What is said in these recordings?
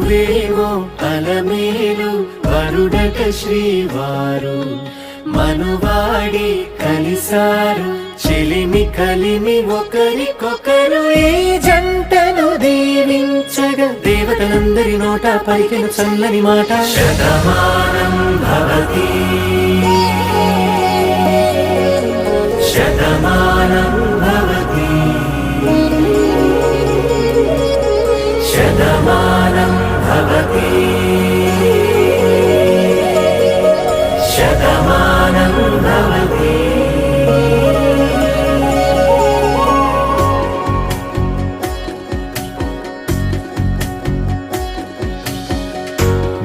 మనువేవో అలమేలు వరుడట శ్రీవారు మనువాడి కలిసారు చెలిమి కలిమి ఒకరికొకరు ఈ జంటను దీవించగా దేవతలందరి నోట పలికిన చల్లని మాట శతమానం భవతి శతమానం భవతి శతమానం భవతి శతమానం భవతి.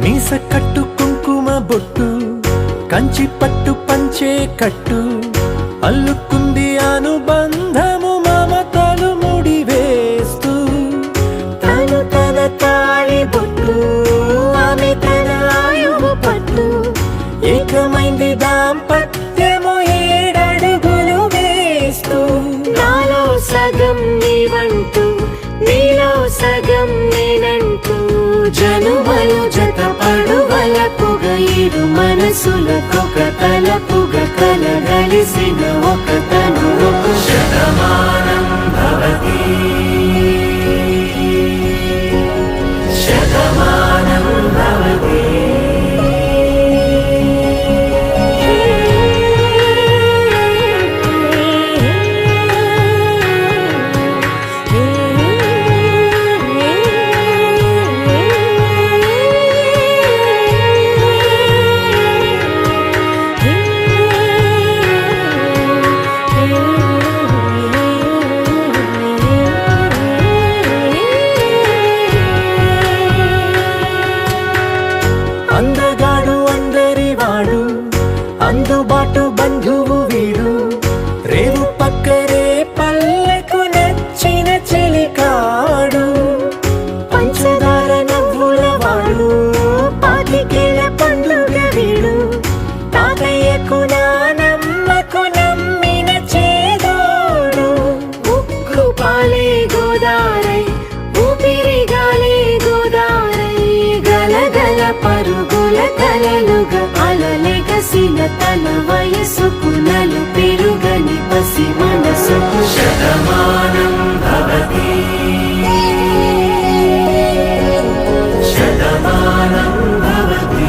మీస కట్టు కుంకుమ బొట్టు కంచి పట్టు పంచే కట్టు అల్లుకుంది అనుబంధము మమతలు ముడివేస్తూ తను తన తాళి బొట్టు ఆమె తన ఆయువు పట్టు ఏకమైంది దాంపత్యము 7 అడుగులు వేస్తూ నాలో సగం నీవంటూ నీలో సగం నేనంటూ జనుమలు జత పడువలపుగ ఇరు మనసులకొక తలపుగ కలగలిసిన ఒక తను శతమానం భవతి శతమానం భవతి. అందగాడు అందరివాడు అందుబాటు బంధువు వీడు రేవు పక్కరే పల్లెకు నచ్చిన చెలికాడు పంచదార నవ్వుల వాడు పాతికేల పండుగ వీడు తాతయ్యకు నానమ్మకు నమ్మిన చేదోడు ఉక్కు పాలే గోదారై ఊపిరి గాలే గోదారై గలగల పరుగుల కలలుగా అలలెగసిన తన వయసుకు నలు పెరుగని పసి మనసుకు శతమానం భవతి శతమానం భవతి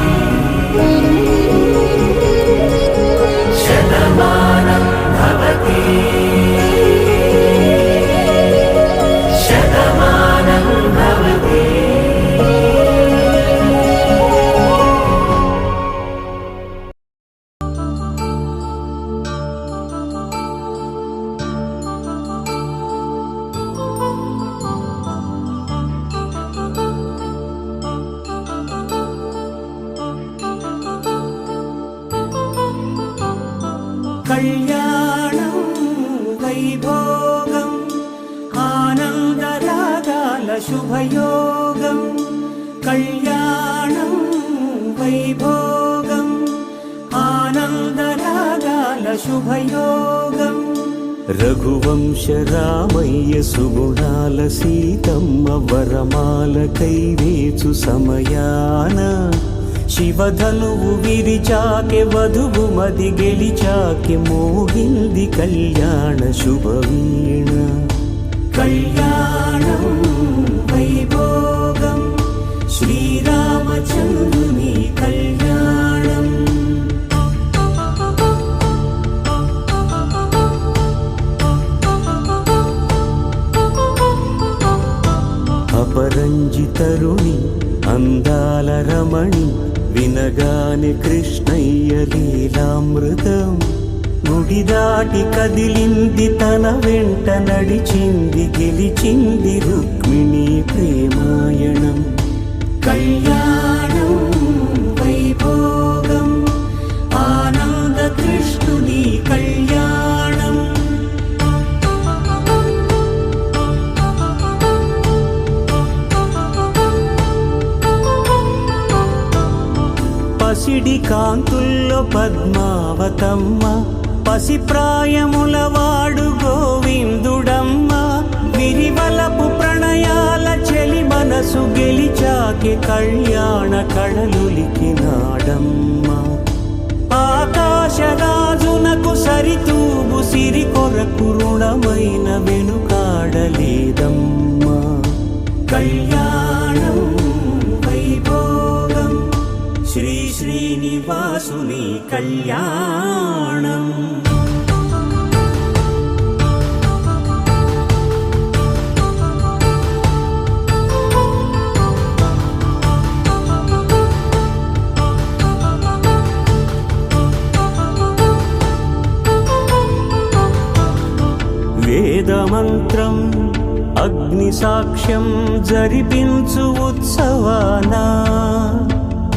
శతమానం భవతి శతమానం భవతి. కళ్యాణం వైభోగం ఆనందరాగాల శుభయోగం కళ్యాణం వైభోగం ఆనందరాగాల శుభయోగం రఘువంశ రామయ్య సుగుణాల సీతమ్మ వరమాల కైవేచు సమయాన శివధనువు విరిచాకె వధువు మది గెలిచాకె మోగింది కళ్యాణ శుభవీణ కళ్యాణం వైభోగం శ్రీరామచంద్రుని కళ్యాణం అపరంజి తరుణి అందాల రమణి వినగానే కృష్ణయ్య లీలామృతం గుడి దాటి కదిలింది తన వెంట నడిచింది గెలిచింది రుక్మిణి ప్రేమాయణం కళ్యాణం వైభోగం ఆనంద కృష్ణుని కళ్యాణం పసిడి కాంతుల్లో పద్మావతమ్మ పసిప్రాయముల వాడు గోవిందుడమ్మ విరివలపు ప్రణయాల చెలి మన మనసు గెలిచాకే కళ్యాణ కళలులికినాడమ్మా ఆకాశరాజునకు సరితూగు సిరి కొరకు రుణమైన వెనుకాడలేదమ్మా కళ్యాణం వైభోగం శ్రీ శ్రీనివాసుని కళ్యాణం వేదమంత్రం అగ్ని సాక్ష్యం జరిపించు ఉత్సవానా